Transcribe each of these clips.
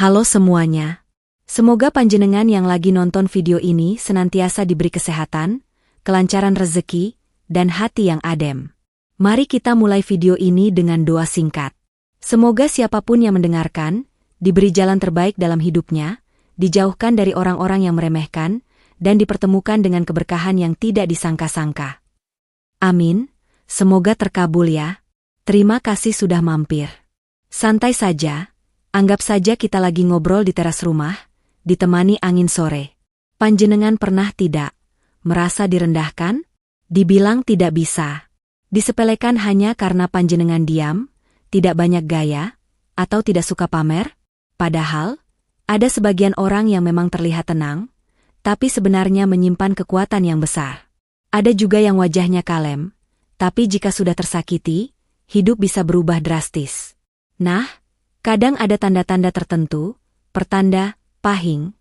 Halo semuanya. Semoga panjenengan yang lagi nonton video ini senantiasa diberi kesehatan, kelancaran rezeki, dan hati yang adem. Mari kita mulai video ini dengan doa singkat. Semoga siapapun yang mendengarkan, diberi jalan terbaik dalam hidupnya, dijauhkan dari orang-orang yang meremehkan, dan dipertemukan dengan keberkahan yang tidak disangka-sangka. Amin, semoga terkabul ya. Terima kasih sudah mampir. Santai saja. Anggap saja kita lagi ngobrol di teras rumah, ditemani angin sore. Panjenengan pernah tidak merasa direndahkan? Dibilang tidak bisa. Disepelekan hanya karena panjenengan diam, tidak banyak gaya, atau tidak suka pamer? Padahal, ada sebagian orang yang memang terlihat tenang, tapi sebenarnya menyimpan kekuatan yang besar. Ada juga yang wajahnya kalem, tapi jika sudah tersakiti, hidup bisa berubah drastis. Nah, kadang ada tanda-tanda tertentu, pertanda, pahing,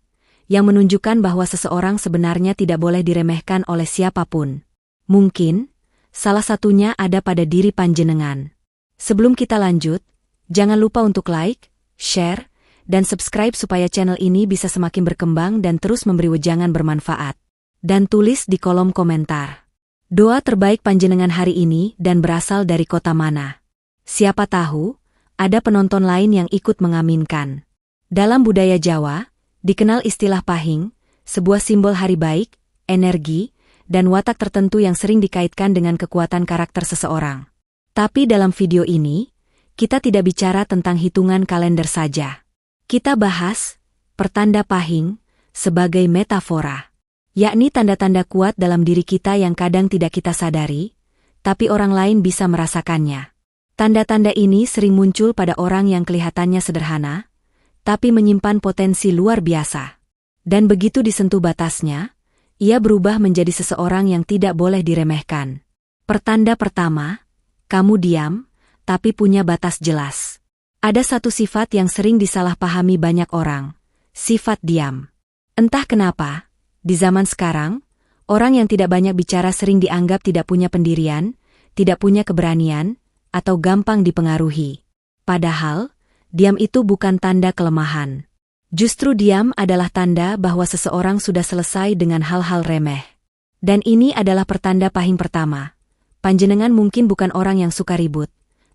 yang menunjukkan bahwa seseorang sebenarnya tidak boleh diremehkan oleh siapapun. Mungkin, salah satunya ada pada diri panjenengan. Sebelum kita lanjut, jangan lupa untuk like, share, dan subscribe supaya channel ini bisa semakin berkembang dan terus memberi wejangan bermanfaat. Dan tulis di kolom komentar. Doa terbaik panjenengan hari ini dan berasal dari kota mana? Siapa tahu, ada penonton lain yang ikut mengaminkan. Dalam budaya Jawa, dikenal istilah pahing, sebuah simbol hari baik, energi, dan watak tertentu yang sering dikaitkan dengan kekuatan karakter seseorang. Tapi dalam video ini, kita tidak bicara tentang hitungan kalender saja. Kita bahas pertanda pahing sebagai metafora, yakni tanda-tanda kuat dalam diri kita yang kadang tidak kita sadari, tapi orang lain bisa merasakannya. Tanda-tanda ini sering muncul pada orang yang kelihatannya sederhana, tapi menyimpan potensi luar biasa. Dan begitu disentuh batasnya, ia berubah menjadi seseorang yang tidak boleh diremehkan. Pertanda pertama, kamu diam, tapi punya batas jelas. Ada satu sifat yang sering disalahpahami banyak orang, sifat diam. Entah kenapa, di zaman sekarang, orang yang tidak banyak bicara sering dianggap tidak punya pendirian, tidak punya keberanian, atau gampang dipengaruhi. Padahal, diam itu bukan tanda kelemahan. Justru diam adalah tanda bahwa seseorang sudah selesai dengan hal-hal remeh. Dan ini adalah pertanda pahing pertama. Panjenengan mungkin bukan orang yang suka ribut,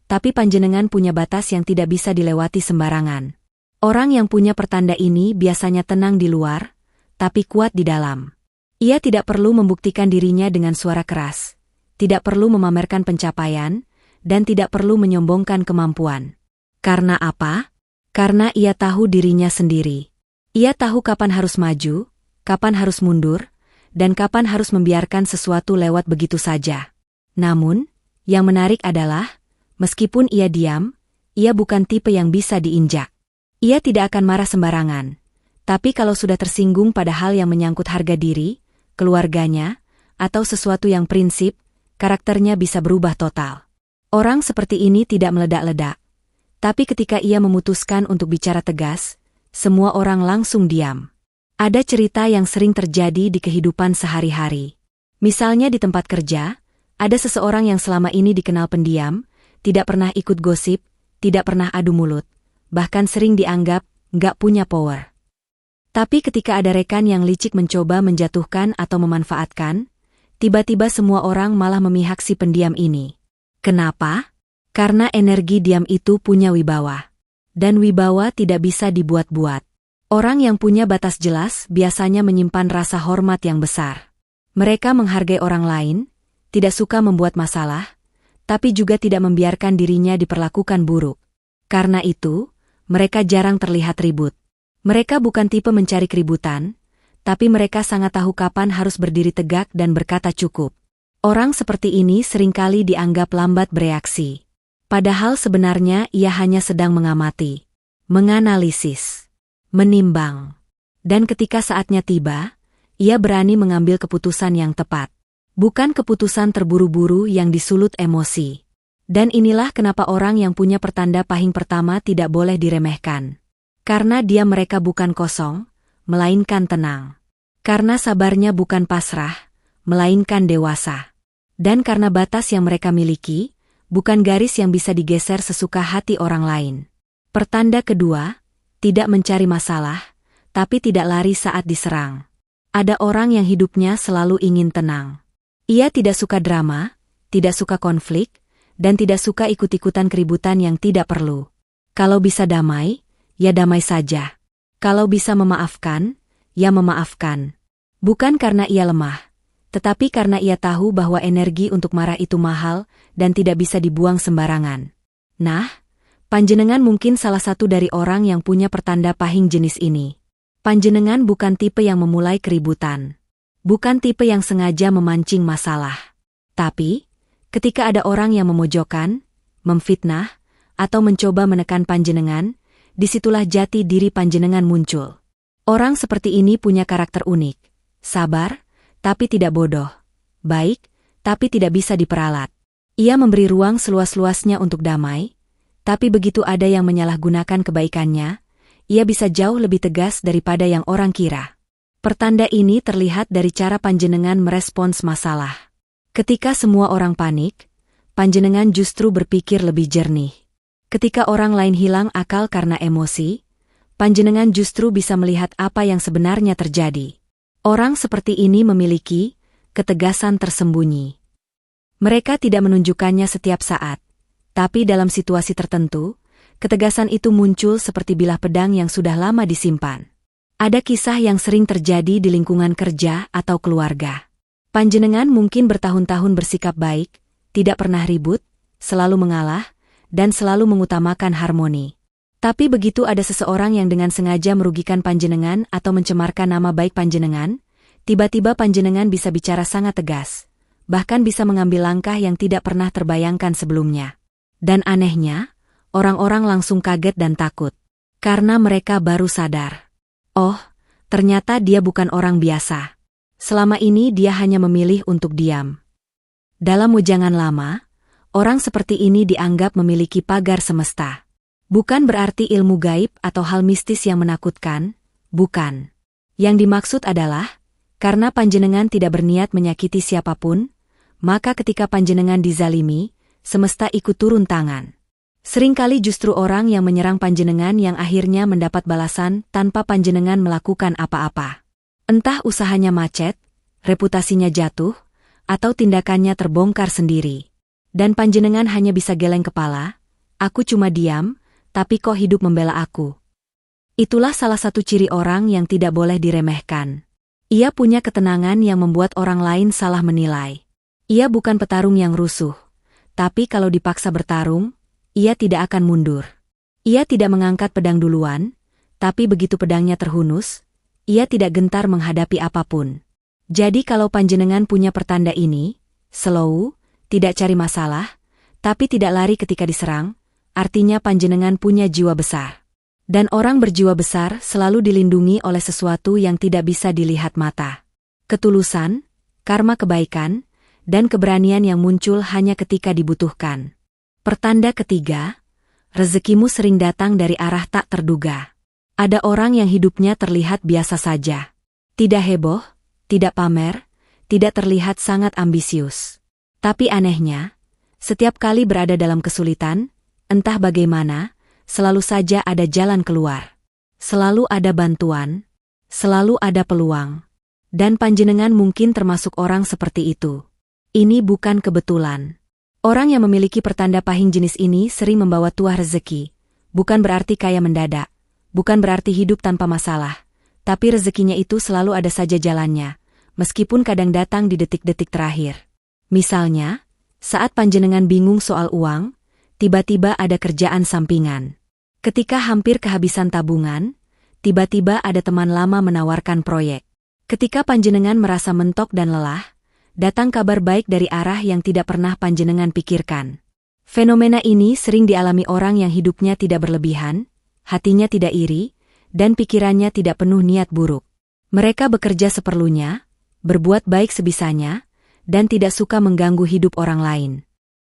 tapi panjenengan punya batas yang tidak bisa dilewati sembarangan. Orang yang punya pertanda ini biasanya tenang di luar, tapi kuat di dalam. Ia tidak perlu membuktikan dirinya dengan suara keras, tidak perlu memamerkan pencapaian, dan tidak perlu menyombongkan kemampuan. Karena apa? Karena ia tahu dirinya sendiri. Ia tahu kapan harus maju, kapan harus mundur, dan kapan harus membiarkan sesuatu lewat begitu saja. Namun, yang menarik adalah, meskipun ia diam, ia bukan tipe yang bisa diinjak. Ia tidak akan marah sembarangan. Tapi kalau sudah tersinggung pada hal yang menyangkut harga diri, keluarganya, atau sesuatu yang prinsip, karakternya bisa berubah total. Orang seperti ini tidak meledak-ledak. Tapi ketika ia memutuskan untuk bicara tegas, semua orang langsung diam. Ada cerita yang sering terjadi di kehidupan sehari-hari. Misalnya di tempat kerja, ada seseorang yang selama ini dikenal pendiam, tidak pernah ikut gosip, tidak pernah adu mulut, bahkan sering dianggap nggak punya power. Tapi ketika ada rekan yang licik mencoba menjatuhkan atau memanfaatkan, tiba-tiba semua orang malah memihak si pendiam ini. Kenapa? Karena energi diam itu punya wibawa. Dan wibawa tidak bisa dibuat-buat. Orang yang punya batas jelas biasanya menyimpan rasa hormat yang besar. Mereka menghargai orang lain, tidak suka membuat masalah, tapi juga tidak membiarkan dirinya diperlakukan buruk. Karena itu, mereka jarang terlihat ribut. Mereka bukan tipe mencari keributan, tapi mereka sangat tahu kapan harus berdiri tegak dan berkata cukup. Orang seperti ini seringkali dianggap lambat bereaksi. Padahal sebenarnya ia hanya sedang mengamati, menganalisis, menimbang. Dan ketika saatnya tiba, ia berani mengambil keputusan yang tepat. Bukan keputusan terburu-buru yang disulut emosi. Dan inilah kenapa orang yang punya pertanda pahing pertama tidak boleh diremehkan. Karena dia mereka bukan kosong, melainkan tenang. Karena sabarnya bukan pasrah, melainkan dewasa. Dan karena batas yang mereka miliki, bukan garis yang bisa digeser sesuka hati orang lain. Pertanda kedua, tidak mencari masalah, tapi tidak lari saat diserang. Ada orang yang hidupnya selalu ingin tenang. Ia tidak suka drama, tidak suka konflik, dan tidak suka ikut-ikutan keributan yang tidak perlu. Kalau bisa damai, ya damai saja. Kalau bisa memaafkan, ya memaafkan. Bukan karena ia lemah, tetapi karena ia tahu bahwa energi untuk marah itu mahal dan tidak bisa dibuang sembarangan. Nah, panjenengan mungkin salah satu dari orang yang punya pertanda pahing jenis ini. Panjenengan bukan tipe yang memulai keributan. Bukan tipe yang sengaja memancing masalah. Tapi, ketika ada orang yang memojokkan, memfitnah, atau mencoba menekan panjenengan, disitulah jati diri panjenengan muncul. Orang seperti ini punya karakter unik. Sabar, tapi tidak bodoh. Baik, tapi tidak bisa diperalat. Ia memberi ruang seluas-luasnya untuk damai, tapi begitu ada yang menyalahgunakan kebaikannya, ia bisa jauh lebih tegas daripada yang orang kira. Pertanda ini terlihat dari cara panjenengan merespons masalah. Ketika semua orang panik, panjenengan justru berpikir lebih jernih. Ketika orang lain hilang akal karena emosi, panjenengan justru bisa melihat apa yang sebenarnya terjadi. Orang seperti ini memiliki ketegasan tersembunyi. Mereka tidak menunjukkannya setiap saat, tapi dalam situasi tertentu, ketegasan itu muncul seperti bilah pedang yang sudah lama disimpan. Ada kisah yang sering terjadi di lingkungan kerja atau keluarga. Panjenengan mungkin bertahun-tahun bersikap baik, tidak pernah ribut, selalu mengalah, dan selalu mengutamakan harmoni. Tapi begitu ada seseorang yang dengan sengaja merugikan panjenengan atau mencemarkan nama baik panjenengan, tiba-tiba panjenengan bisa bicara sangat tegas, bahkan bisa mengambil langkah yang tidak pernah terbayangkan sebelumnya. Dan anehnya, orang-orang langsung kaget dan takut, karena mereka baru sadar. Oh, ternyata dia bukan orang biasa. Selama ini dia hanya memilih untuk diam. Dalam wejangan lama, orang seperti ini dianggap memiliki pagar semesta. Bukan berarti ilmu gaib atau hal mistis yang menakutkan, bukan. Yang dimaksud adalah, karena panjenengan tidak berniat menyakiti siapapun, maka ketika panjenengan dizalimi, semesta ikut turun tangan. Seringkali justru orang yang menyerang panjenengan yang akhirnya mendapat balasan tanpa panjenengan melakukan apa-apa. Entah usahanya macet, reputasinya jatuh, atau tindakannya terbongkar sendiri. Dan panjenengan hanya bisa geleng kepala, aku cuma diam, tapi kok hidup membela aku. Itulah salah satu ciri orang yang tidak boleh diremehkan. Ia punya ketenangan yang membuat orang lain salah menilai. Ia bukan petarung yang rusuh, tapi kalau dipaksa bertarung, ia tidak akan mundur. Ia tidak mengangkat pedang duluan, tapi begitu pedangnya terhunus, ia tidak gentar menghadapi apapun. Jadi kalau panjenengan punya pertanda ini, slow, tidak cari masalah, tapi tidak lari ketika diserang, artinya panjenengan punya jiwa besar. Dan orang berjiwa besar selalu dilindungi oleh sesuatu yang tidak bisa dilihat mata. Ketulusan, karma kebaikan, dan keberanian yang muncul hanya ketika dibutuhkan. Pertanda ketiga, rezekimu sering datang dari arah tak terduga. Ada orang yang hidupnya terlihat biasa saja. Tidak heboh, tidak pamer, tidak terlihat sangat ambisius. Tapi anehnya, setiap kali berada dalam kesulitan, entah bagaimana, selalu saja ada jalan keluar. Selalu ada bantuan, selalu ada peluang. Dan panjenengan mungkin termasuk orang seperti itu. Ini bukan kebetulan. Orang yang memiliki pertanda pahing jenis ini sering membawa tuah rezeki. Bukan berarti kaya mendadak. Bukan berarti hidup tanpa masalah. Tapi rezekinya itu selalu ada saja jalannya. Meskipun kadang datang di detik-detik terakhir. Misalnya, saat panjenengan bingung soal uang, tiba-tiba ada kerjaan sampingan. Ketika hampir kehabisan tabungan, tiba-tiba ada teman lama menawarkan proyek. Ketika panjenengan merasa mentok dan lelah, datang kabar baik dari arah yang tidak pernah panjenengan pikirkan. Fenomena ini sering dialami orang yang hidupnya tidak berlebihan, hatinya tidak iri, dan pikirannya tidak penuh niat buruk. Mereka bekerja seperlunya, berbuat baik sebisanya, dan tidak suka mengganggu hidup orang lain.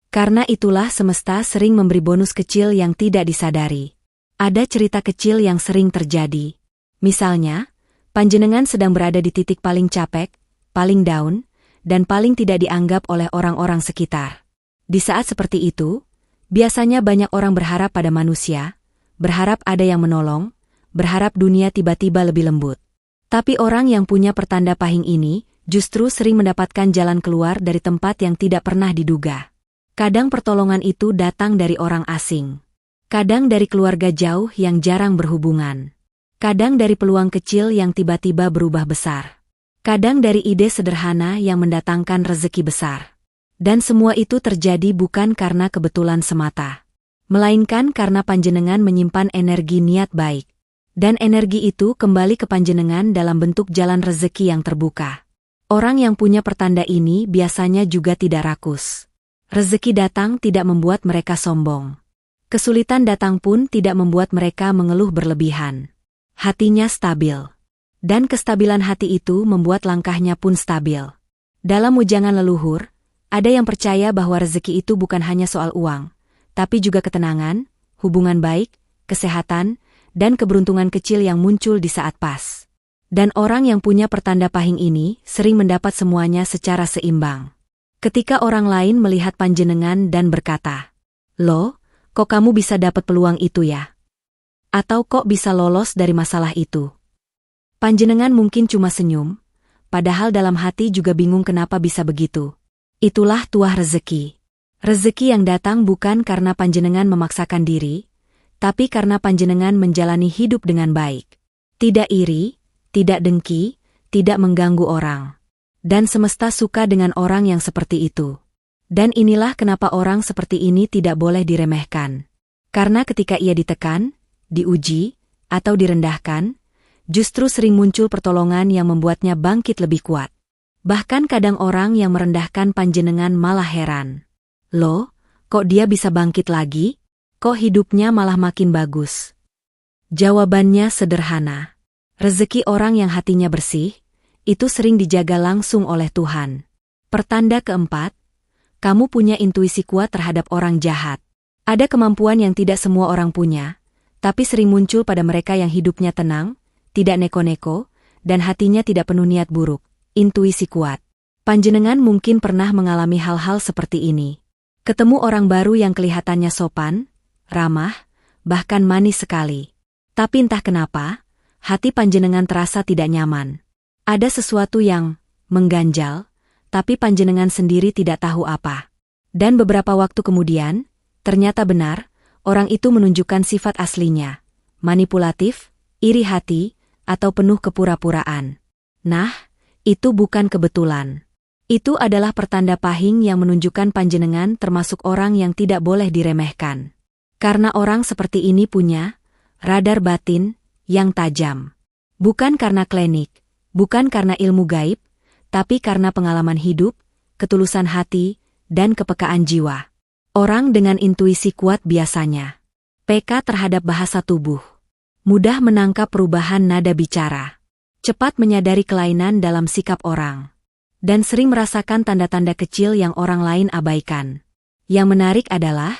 Karena itulah semesta sering memberi bonus kecil yang tidak disadari. Ada cerita kecil yang sering terjadi. Misalnya, panjenengan sedang berada di titik paling capek, paling down, dan paling tidak dianggap oleh orang-orang sekitar. Di saat seperti itu, biasanya banyak orang berharap pada manusia, berharap ada yang menolong, berharap dunia tiba-tiba lebih lembut. Tapi orang yang punya pertanda pahing ini justru sering mendapatkan jalan keluar dari tempat yang tidak pernah diduga. Kadang pertolongan itu datang dari orang asing. Kadang dari keluarga jauh yang jarang berhubungan. Kadang dari peluang kecil yang tiba-tiba berubah besar. Kadang dari ide sederhana yang mendatangkan rezeki besar. Dan semua itu terjadi bukan karena kebetulan semata, melainkan karena panjenengan menyimpan energi niat baik. Dan energi itu kembali ke panjenengan dalam bentuk jalan rezeki yang terbuka. Orang yang punya pertanda ini biasanya juga tidak rakus. Rezeki datang tidak membuat mereka sombong. Kesulitan datang pun tidak membuat mereka mengeluh berlebihan. Hatinya stabil. Dan kestabilan hati itu membuat langkahnya pun stabil. Dalam ujangan leluhur, ada yang percaya bahwa rezeki itu bukan hanya soal uang, tapi juga ketenangan, hubungan baik, kesehatan, dan keberuntungan kecil yang muncul di saat pas. Dan orang yang punya pertanda pahing ini sering mendapat semuanya secara seimbang. Ketika orang lain melihat panjenengan dan berkata, "Loh, kok kamu bisa dapat peluang itu ya? Atau kok bisa lolos dari masalah itu?" Panjenengan mungkin cuma senyum, padahal dalam hati juga bingung kenapa bisa begitu. Itulah tuah rezeki. Rezeki yang datang bukan karena panjenengan memaksakan diri, tapi karena panjenengan menjalani hidup dengan baik. Tidak iri, tidak dengki, tidak mengganggu orang. Dan semesta suka dengan orang yang seperti itu. Dan inilah kenapa orang seperti ini tidak boleh diremehkan. Karena ketika ia ditekan, diuji, atau direndahkan, justru sering muncul pertolongan yang membuatnya bangkit lebih kuat. Bahkan kadang orang yang merendahkan panjenengan malah heran. "Loh, kok dia bisa bangkit lagi? Kok hidupnya malah makin bagus?" Jawabannya sederhana. Rezeki orang yang hatinya bersih, itu sering dijaga langsung oleh Tuhan. Pertanda keempat, kamu punya intuisi kuat terhadap orang jahat. Ada kemampuan yang tidak semua orang punya, tapi sering muncul pada mereka yang hidupnya tenang, tidak neko-neko, dan hatinya tidak penuh niat buruk. Intuisi kuat. Panjenengan mungkin pernah mengalami hal-hal seperti ini. Ketemu orang baru yang kelihatannya sopan, ramah, bahkan manis sekali. Tapi entah kenapa, hati panjenengan terasa tidak nyaman. Ada sesuatu yang mengganjal, tapi panjenengan sendiri tidak tahu apa. Dan beberapa waktu kemudian, ternyata benar, orang itu menunjukkan sifat aslinya. Manipulatif, iri hati, atau penuh kepura-puraan. Nah, itu bukan kebetulan. Itu adalah pertanda pahing yang menunjukkan panjenengan termasuk orang yang tidak boleh diremehkan. Karena orang seperti ini punya radar batin yang tajam. Bukan karena klinik, bukan karena ilmu gaib, tapi karena pengalaman hidup, ketulusan hati, dan kepekaan jiwa. Orang dengan intuisi kuat biasanya peka terhadap bahasa tubuh. Mudah menangkap perubahan nada bicara. Cepat menyadari kelainan dalam sikap orang. Dan sering merasakan tanda-tanda kecil yang orang lain abaikan. Yang menarik adalah,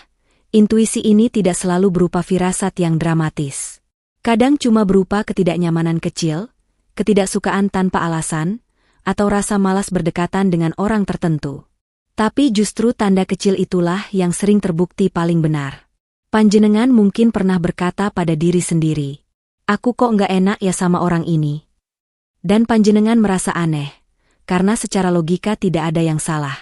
intuisi ini tidak selalu berupa firasat yang dramatis. Kadang cuma berupa ketidaknyamanan kecil, ketidaksukaan tanpa alasan, atau rasa malas berdekatan dengan orang tertentu. Tapi justru tanda kecil itulah yang sering terbukti paling benar. Panjenengan mungkin pernah berkata pada diri sendiri, "Aku kok nggak enak ya sama orang ini." Dan panjenengan merasa aneh. Karena secara logika tidak ada yang salah.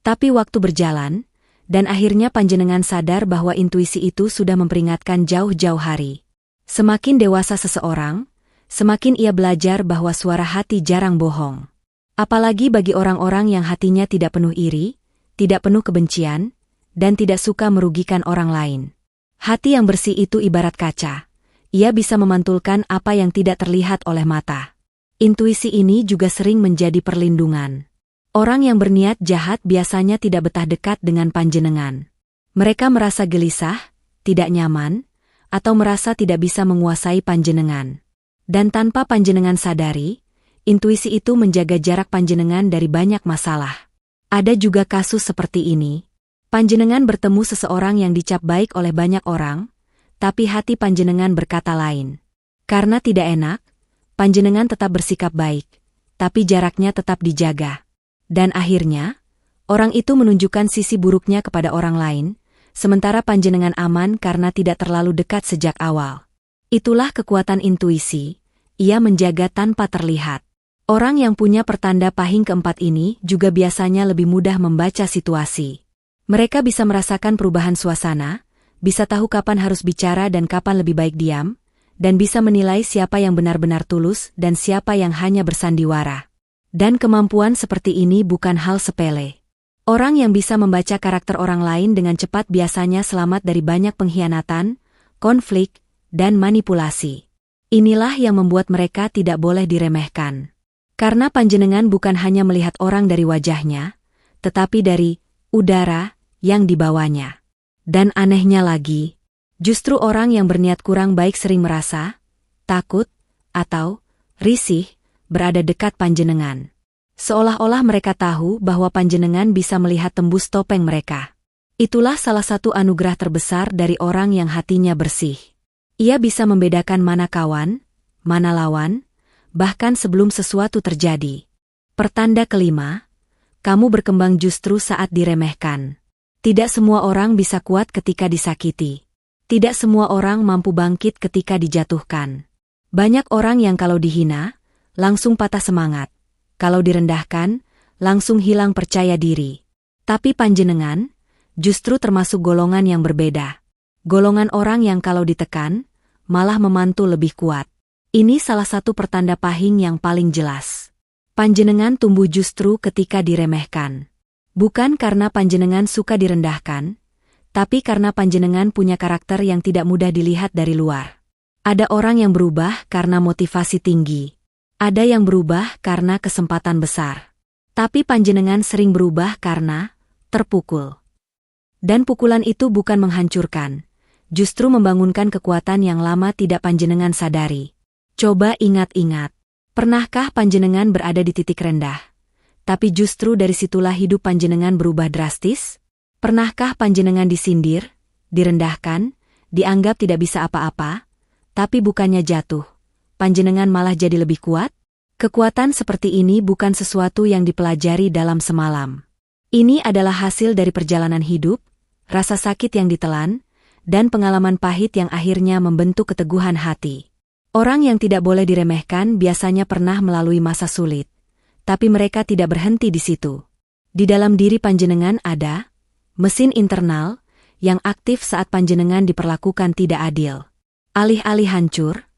Tapi waktu berjalan, dan akhirnya panjenengan sadar bahwa intuisi itu sudah memperingatkan jauh-jauh hari. Semakin dewasa seseorang, semakin ia belajar bahwa suara hati jarang bohong. Apalagi bagi orang-orang yang hatinya tidak penuh iri, tidak penuh kebencian, dan tidak suka merugikan orang lain. Hati yang bersih itu ibarat kaca. Ia bisa memantulkan apa yang tidak terlihat oleh mata. Intuisi ini juga sering menjadi perlindungan. Orang yang berniat jahat biasanya tidak betah dekat dengan panjenengan. Mereka merasa gelisah, tidak nyaman, atau merasa tidak bisa menguasai panjenengan. Dan tanpa panjenengan sadari, intuisi itu menjaga jarak panjenengan dari banyak masalah. Ada juga kasus seperti ini. Panjenengan bertemu seseorang yang dicap baik oleh banyak orang, tapi hati panjenengan berkata lain. Karena tidak enak, panjenengan tetap bersikap baik, tapi jaraknya tetap dijaga. Dan akhirnya, orang itu menunjukkan sisi buruknya kepada orang lain, sementara panjenengan aman karena tidak terlalu dekat sejak awal. Itulah kekuatan intuisi, ia menjaga tanpa terlihat. Orang yang punya pertanda pahing keempat ini juga biasanya lebih mudah membaca situasi. Mereka bisa merasakan perubahan suasana, bisa tahu kapan harus bicara dan kapan lebih baik diam, dan bisa menilai siapa yang benar-benar tulus dan siapa yang hanya bersandiwara. Dan kemampuan seperti ini bukan hal sepele. Orang yang bisa membaca karakter orang lain dengan cepat biasanya selamat dari banyak pengkhianatan, konflik, dan manipulasi. Inilah yang membuat mereka tidak boleh diremehkan. Karena panjenengan bukan hanya melihat orang dari wajahnya, tetapi dari udara yang dibawanya. Dan anehnya lagi, justru orang yang berniat kurang baik sering merasa takut atau risih berada dekat panjenengan. Seolah-olah mereka tahu bahwa panjenengan bisa melihat tembus topeng mereka. Itulah salah satu anugerah terbesar dari orang yang hatinya bersih. Ia bisa membedakan mana kawan, mana lawan, bahkan sebelum sesuatu terjadi. Pertanda kelima, kamu berkembang justru saat diremehkan. Tidak semua orang bisa kuat ketika disakiti. Tidak semua orang mampu bangkit ketika dijatuhkan. Banyak orang yang kalau dihina, langsung patah semangat. Kalau direndahkan, langsung hilang percaya diri. Tapi panjenengan, justru termasuk golongan yang berbeda. Golongan orang yang kalau ditekan, malah memantul lebih kuat. Ini salah satu pertanda pahing yang paling jelas. Panjenengan tumbuh justru ketika diremehkan. Bukan karena panjenengan suka direndahkan, tapi karena panjenengan punya karakter yang tidak mudah dilihat dari luar. Ada orang yang berubah karena motivasi tinggi. Ada yang berubah karena kesempatan besar. Tapi panjenengan sering berubah karena terpukul. Dan pukulan itu bukan menghancurkan, justru membangunkan kekuatan yang lama tidak panjenengan sadari. Coba ingat-ingat, pernahkah panjenengan berada di titik rendah? Tapi justru dari situlah hidup panjenengan berubah drastis? Pernahkah panjenengan disindir, direndahkan, dianggap tidak bisa apa-apa, tapi bukannya jatuh, panjenengan malah jadi lebih kuat? Kekuatan seperti ini bukan sesuatu yang dipelajari dalam semalam. Ini adalah hasil dari perjalanan hidup, rasa sakit yang ditelan, dan pengalaman pahit yang akhirnya membentuk keteguhan hati. Orang yang tidak boleh diremehkan biasanya pernah melalui masa sulit. Tapi mereka tidak berhenti di situ. Di dalam diri panjenengan ada mesin internal yang aktif saat panjenengan diperlakukan tidak adil. Alih-alih hancur,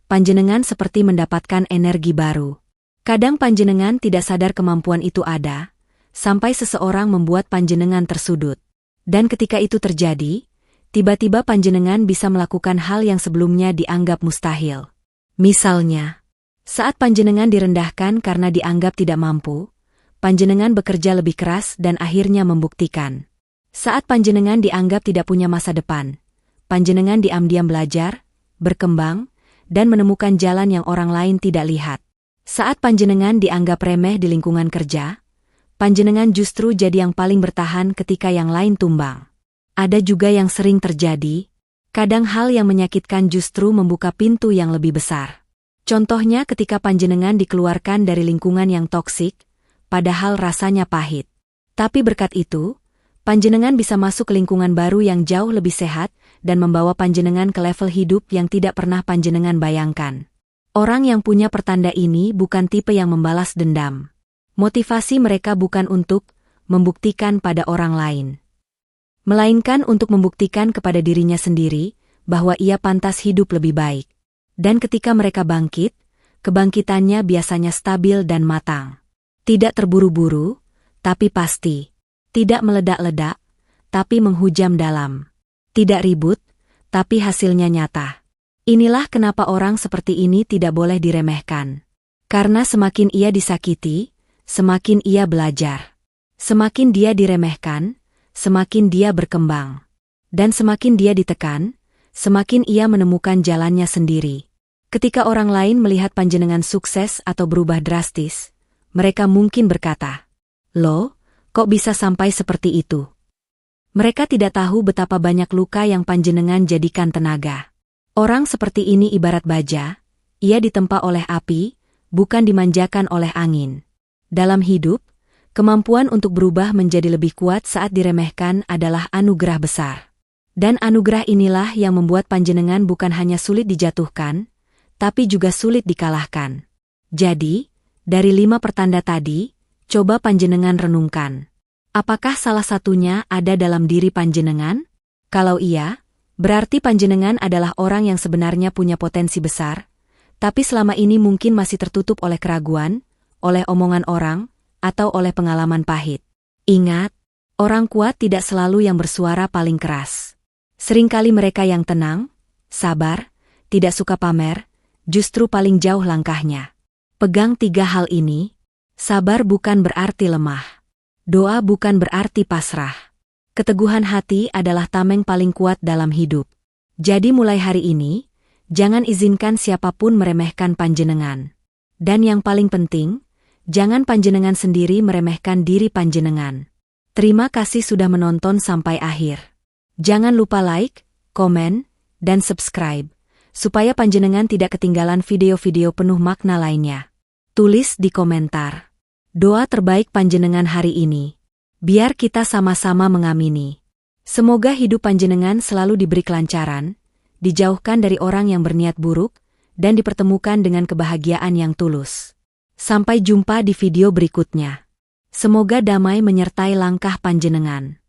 panjenengan seperti mendapatkan energi baru. Kadang panjenengan tidak sadar kemampuan itu ada, sampai seseorang membuat panjenengan tersudut. Dan ketika itu terjadi, tiba-tiba panjenengan bisa melakukan hal yang sebelumnya dianggap mustahil. Misalnya, saat panjenengan direndahkan karena dianggap tidak mampu, panjenengan bekerja lebih keras dan akhirnya membuktikan. Saat panjenengan dianggap tidak punya masa depan, panjenengan diam-diam belajar, berkembang, dan menemukan jalan yang orang lain tidak lihat. Saat panjenengan dianggap remeh di lingkungan kerja, panjenengan justru jadi yang paling bertahan ketika yang lain tumbang. Ada juga yang sering terjadi, kadang hal yang menyakitkan justru membuka pintu yang lebih besar. Contohnya ketika panjenengan dikeluarkan dari lingkungan yang toksik, padahal rasanya pahit. Tapi berkat itu, panjenengan bisa masuk ke lingkungan baru yang jauh lebih sehat dan membawa panjenengan ke level hidup yang tidak pernah panjenengan bayangkan. Orang yang punya pertanda ini bukan tipe yang membalas dendam. Motivasi mereka bukan untuk membuktikan pada orang lain, melainkan untuk membuktikan kepada dirinya sendiri bahwa ia pantas hidup lebih baik. Dan ketika mereka bangkit, kebangkitannya biasanya stabil dan matang. Tidak terburu-buru, tapi pasti. Tidak meledak-ledak, tapi menghujam dalam. Tidak ribut, tapi hasilnya nyata. Inilah kenapa orang seperti ini tidak boleh diremehkan. Karena semakin ia disakiti, semakin ia belajar. Semakin dia diremehkan, semakin dia berkembang. Dan semakin dia ditekan, semakin ia menemukan jalannya sendiri. Ketika orang lain melihat panjenengan sukses atau berubah drastis, mereka mungkin berkata, "Loh, kok bisa sampai seperti itu?" Mereka tidak tahu betapa banyak luka yang panjenengan jadikan tenaga. Orang seperti ini ibarat baja, ia ditempa oleh api, bukan dimanjakan oleh angin. Dalam hidup, kemampuan untuk berubah menjadi lebih kuat saat diremehkan adalah anugerah besar. Dan anugerah inilah yang membuat panjenengan bukan hanya sulit dijatuhkan, tapi juga sulit dikalahkan. Jadi, dari 5 pertanda tadi, coba panjenengan renungkan. Apakah salah satunya ada dalam diri panjenengan? Kalau iya, berarti panjenengan adalah orang yang sebenarnya punya potensi besar, tapi selama ini mungkin masih tertutup oleh keraguan, oleh omongan orang, atau oleh pengalaman pahit. Ingat, orang kuat tidak selalu yang bersuara paling keras. Seringkali mereka yang tenang, sabar, tidak suka pamer, justru paling jauh langkahnya. Pegang 3 hal ini. Sabar bukan berarti lemah. Doa bukan berarti pasrah. Keteguhan hati adalah tameng paling kuat dalam hidup. Jadi mulai hari ini, jangan izinkan siapapun meremehkan panjenengan. Dan yang paling penting, jangan panjenengan sendiri meremehkan diri panjenengan. Terima kasih sudah menonton sampai akhir. Jangan lupa like, komen, dan subscribe, supaya panjenengan tidak ketinggalan video-video penuh makna lainnya. Tulis di komentar doa terbaik panjenengan hari ini. Biar kita sama-sama mengamini. Semoga hidup panjenengan selalu diberi kelancaran, dijauhkan dari orang yang berniat buruk, dan dipertemukan dengan kebahagiaan yang tulus. Sampai jumpa di video berikutnya. Semoga damai menyertai langkah panjenengan.